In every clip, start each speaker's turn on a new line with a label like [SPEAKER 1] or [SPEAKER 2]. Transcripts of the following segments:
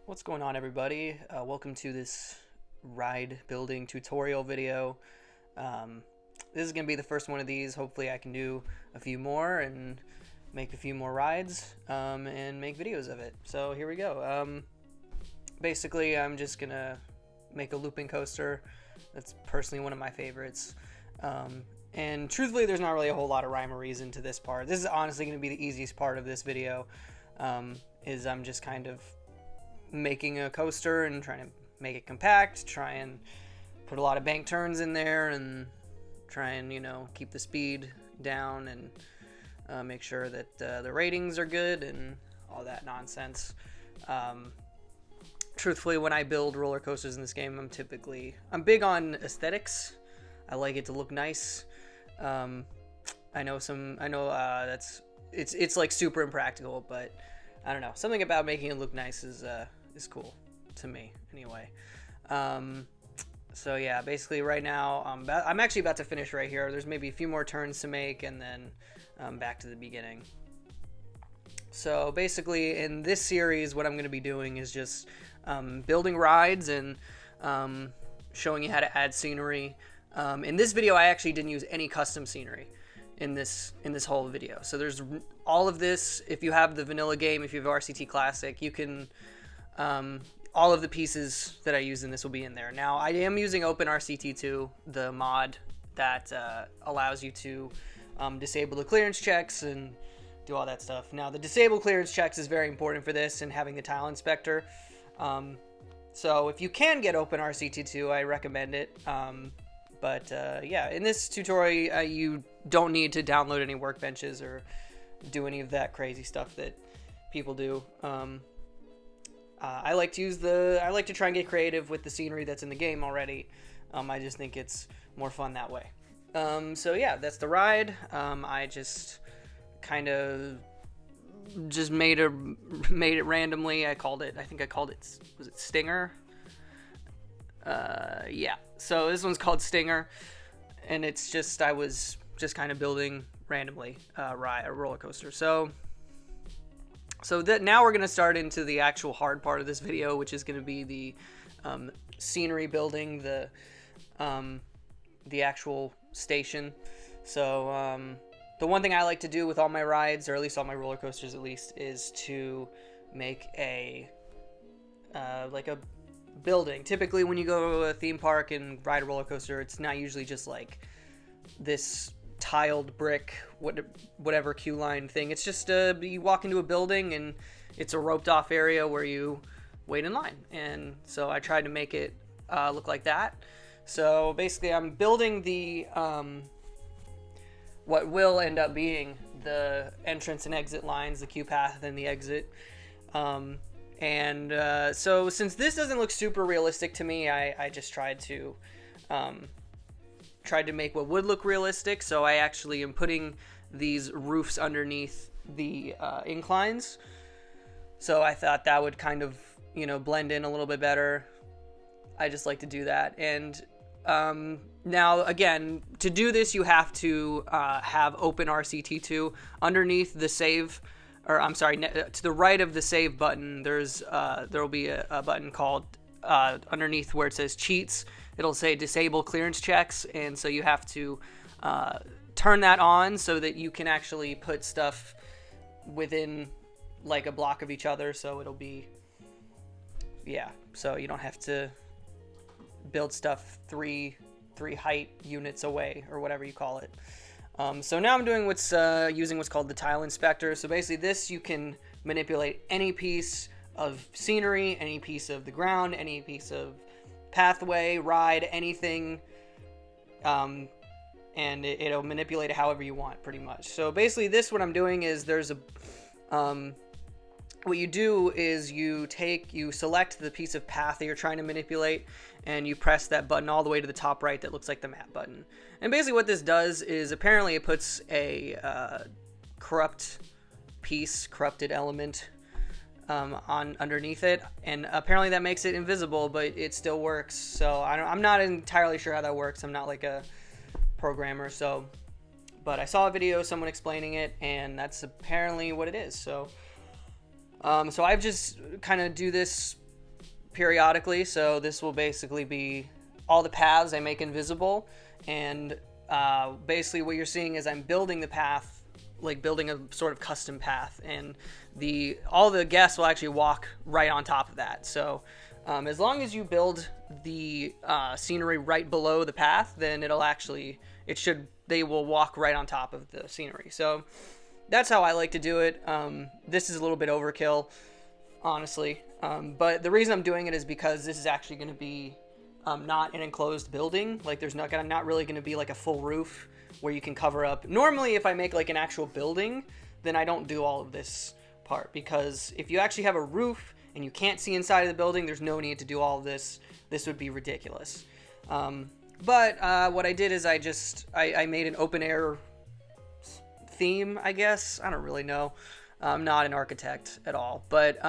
[SPEAKER 1] What's going on, everybody? Welcome to this ride building tutorial video. This is going to be the first one of these. Hopefully I can do a few more and make a few more rides and make videos of it. So here we go. Basically, I'm just going to make a looping coaster. That's personally one of my favorites. And truthfully, there's not really a whole lot of rhyme or reason to this part. This is honestly going to be the easiest part of this video. Is I'm just kind of making a coaster and trying to make it compact, try and put a lot of bank turns in there and try and, keep the speed down and make sure that the ratings are good and all that nonsense. Truthfully, when I build roller coasters in this game, I'm big on aesthetics. I like it to look nice. It's like super impractical, but I don't know. Something about making it look nice is cool to me, anyway. So yeah, basically right now I'm actually about to finish right here. There's maybe a few more turns to make, and then back to the beginning. So basically, in this series, what I'm going to be doing is just building rides and showing you how to add scenery. In this video, I actually didn't use any custom scenery in this whole video. So there's all of this. If you have the vanilla game, if you have RCT Classic, you can all of the pieces that I use in this will be in there. Now I am using OpenRCT2, the mod that allows you to disable the clearance checks and do all that stuff. Now the disable clearance checks is very important for this and having the tile inspector. So if you can get OpenRCT2, I recommend it. But yeah, in this tutorial, you don't need to download any workbenches or do any of that crazy stuff that people do. I like to try and get creative with the scenery that's in the game already. I just think it's more fun that way. So yeah, that's the ride. I just kind of just made it randomly. I think I called it, was it Stinger? Yeah, so this one's called Stinger, and it's just, I was just kind of building randomly a roller coaster. So that now we're going to start into the actual hard part of this video, which is going to be the scenery building, the actual station. So the one thing I like to do with all my rides, or at least all my roller coasters at least, is to make like a building. Typically when you go to a theme park and ride a roller coaster, it's not usually just like this tiled brick whatever queue line thing. It's just you walk into a building and it's a roped off area where you wait in line, and so I tried to make it look like that. So basically I'm building the what will end up being the entrance and exit lines, the queue path and the exit. So since this doesn't look super realistic to me, I just tried to make what would look realistic. So I actually am putting these roofs underneath the inclines. So I thought that would kind of, blend in a little bit better. I just like to do that. And now, again, to do this, you have to have OpenRCT2 underneath the save. Or I'm sorry, to the right of the save button, there will be a button called underneath where it says cheats. It'll say disable clearance checks, and so you have to turn that on so that you can actually put stuff within like a block of each other. So it'll be, yeah. So you don't have to build stuff three height units away or whatever you call it. So now I'm doing using what's called the tile inspector. So basically this, you can manipulate any piece of scenery, any piece of the ground, any piece of pathway, ride, anything, and it'll manipulate it however you want, pretty much. So basically this, what I'm doing is what you do is you select the piece of path that you're trying to manipulate, and you press that button all the way to the top right that looks like the map button. And basically what this does is apparently it puts a corrupted element on underneath it, and apparently that makes it invisible, but it still works. So I'm not entirely sure how that works. I'm not like a programmer, but I saw a video, someone explaining it, and that's apparently what it is. So I've just kind of do this periodically. So this will basically be all the paths I make invisible, and basically what you're seeing is I'm building the path, like building a sort of custom path, and all the guests will actually walk right on top of that. So as long as you build the scenery right below the path, then they will walk right on top of the scenery. So that's how I like to do it. This is a little bit overkill, honestly, but the reason I'm doing it is because this is actually going to be not an enclosed building. Like there's not really going to be like a full roof where you can cover up. Normally if I make like an actual building, then I don't do all of this part, because if you actually have a roof and you can't see inside of the building, there's no need to do all of this. This would be ridiculous. But what I did is I made an open air theme, I guess. I don't really know. I'm not an architect at all, but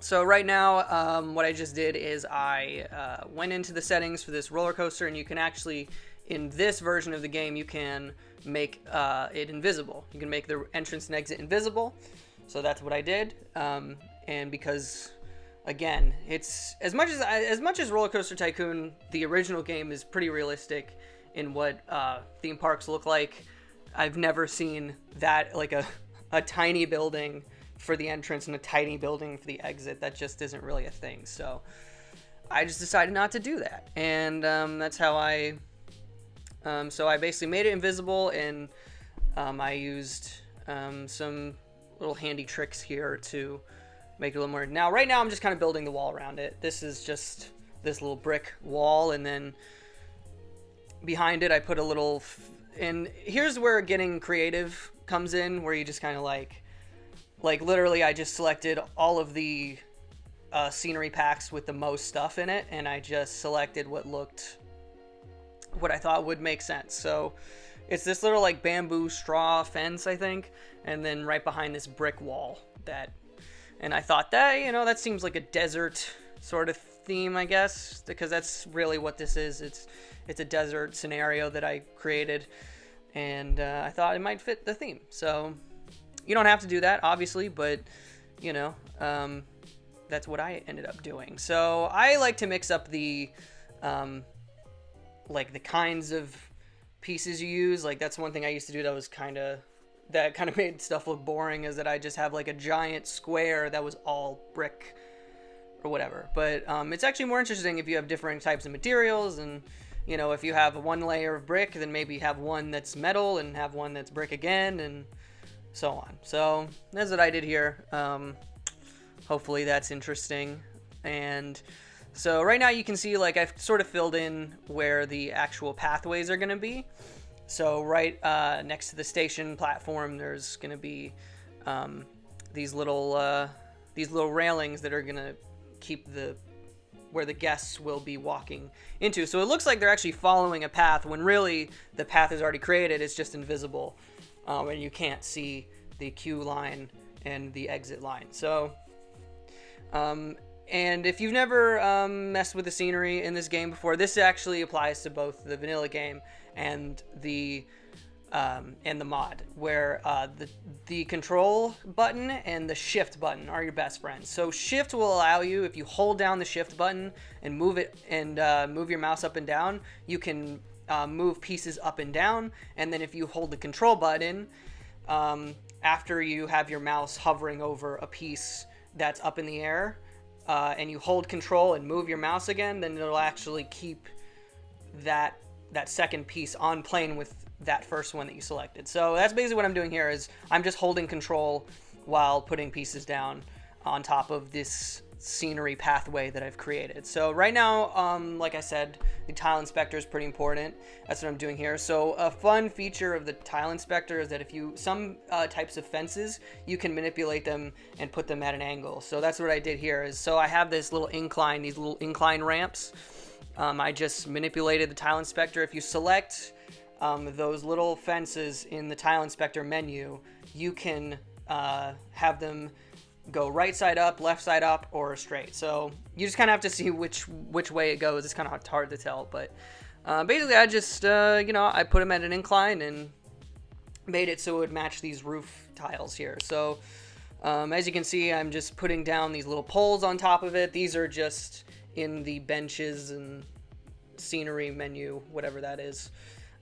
[SPEAKER 1] so right now, what I just did is I went into the settings for this roller coaster, and you can actually, in this version of the game, you can make it invisible. You can make the entrance and exit invisible. So that's what I did. And because, again, it's as much as Rollercoaster Tycoon, the original game is pretty realistic in what theme parks look like. I've never seen that, like a tiny building for the entrance and a tiny building for the exit. That just isn't really a thing. So I just decided not to do that, and that's how so I basically made it invisible, and I used some little handy tricks here to make it a little more. Now right now I'm just kind of building the wall around it. This is just this little brick wall, and then behind it I put a little and here's where getting creative comes in, where you just kind of like literally I just selected all of the scenery packs with the most stuff in it, and I just selected what I thought would make sense. So it's this little like bamboo straw fence, I think, and then right behind this brick wall and I thought that, that seems like a desert sort of theme, I guess, because that's really what this is. It's a desert scenario that I created, and I thought it might fit the theme. So you don't have to do that, obviously, but that's what I ended up doing. So I like to mix up the like the kinds of pieces you use. Like that's one thing I used to do that kind of made stuff look boring, is that I just have like a giant square that was all brick or whatever. But it's actually more interesting if you have different types of materials, and if you have one layer of brick, then maybe have one that's metal and have one that's brick again, and so on. So that's what I did here. Hopefully that's interesting. And so right now you can see like I've sort of filled in where the actual pathways are going to be. So right next to the station platform, there's going to be these little railings that are going to keep where the guests will be walking into. So it looks like they're actually following a path, when really the path is already created. It's just invisible, and you can't see the queue line and the exit line. So and if you've never messed with the scenery in this game before, this actually applies to both the vanilla game and the mod, where the control button and the shift button are your best friends. So shift will allow you, if you hold down the shift button and move it and move your mouse up and down, you can move pieces up and down. And then if you hold the control button, after you have your mouse hovering over a piece that's up in the air, and you hold control and move your mouse again, then it'll actually keep that second piece on plane with that first one that you selected. So that's basically what I'm doing here, is I'm just holding control while putting pieces down on top of this scenery pathway that I've created. So right now, like I said, the tile inspector is pretty important. That's what I'm doing here. So a fun feature of the tile inspector is that if some types of fences, you can manipulate them and put them at an angle. So that's what I did here. So I have this little incline, these little incline ramps. I just manipulated the tile inspector. If you select those little fences in the tile inspector menu, you can have them go right side up, left side up, or straight. So you just kind of have to see which way it goes. It's kind of hard to tell, but basically I just I put them at an incline and made it so it would match these roof tiles here. So As you can see, I'm just putting down these little poles on top of it. These are just in the benches and scenery menu, whatever that is,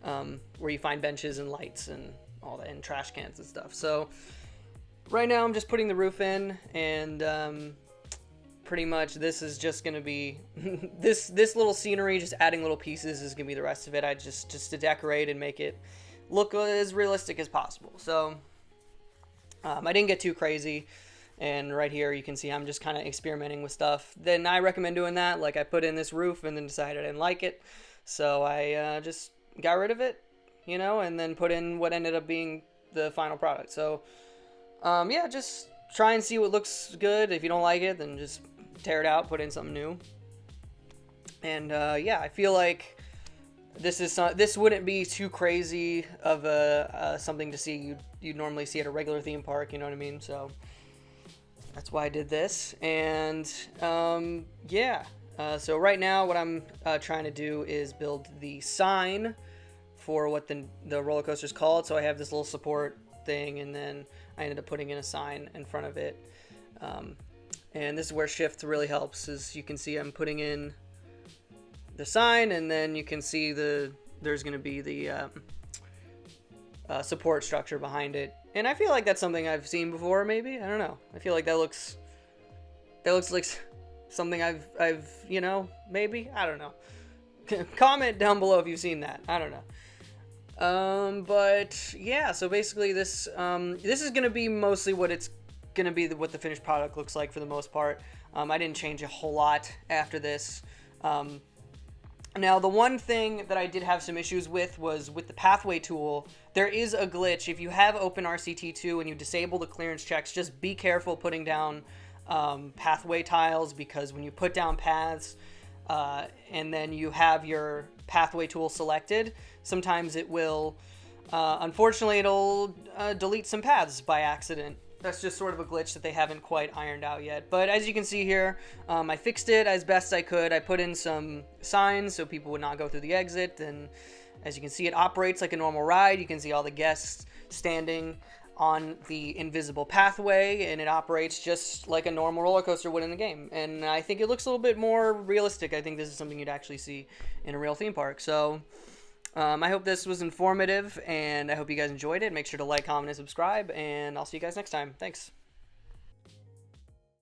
[SPEAKER 1] where you find benches and lights and all that, and trash cans and stuff. So right now I'm just putting the roof in, and pretty much this is just going to be this little scenery, just adding little pieces is going to be the rest of it. I just to decorate and make it look as realistic as possible. So I didn't get too crazy, and right here you can see I'm just kind of experimenting with stuff. Then I recommend doing that. Like, I put in this roof and then decided I didn't like it, so I just got rid of it, you know, and then put in what ended up being the final product. So yeah, just try and see what looks good. If you don't like it, then just tear it out, put in something new. And yeah, I feel like this wouldn't be too crazy of a something to see you'd normally see at a regular theme park, you know what I mean? So that's why I did this. And yeah, so right now what I'm trying to do is build the sign for what the roller coaster is called. So I have this little support thing, and then I ended up putting in a sign in front of it. And this is where shift really helps. As you can see, I'm putting in the sign, and then you can see there's going to be the support structure behind it. And I feel like that's something I've seen before, maybe. I don't know. I feel like that looks like something I've you know, maybe. I don't know. Comment down below if you've seen that. I don't know. But yeah, so basically this is going to be mostly what it's going to be, what the finished product looks like for the most part. I didn't change a whole lot after this. Now, the one thing that I did have some issues with was with the pathway tool. There is a glitch. If you have OpenRCT2 and you disable the clearance checks, just be careful putting down pathway tiles, because when you put down paths and then you have your pathway tool selected, sometimes it will, unfortunately, it'll delete some paths by accident. That's just sort of a glitch that they haven't quite ironed out yet. But as you can see here, I fixed it as best I could. I put in some signs so people would not go through the exit. And as you can see, it operates like a normal ride. You can see all the guests standing on the invisible pathway, and it operates just like a normal roller coaster would in the game. And I think it looks a little bit more realistic. I think this is something you'd actually see in a real theme park. So I hope this was informative, and I hope you guys enjoyed it. Make sure to like, comment, and subscribe, and I'll see you guys next time. Thanks.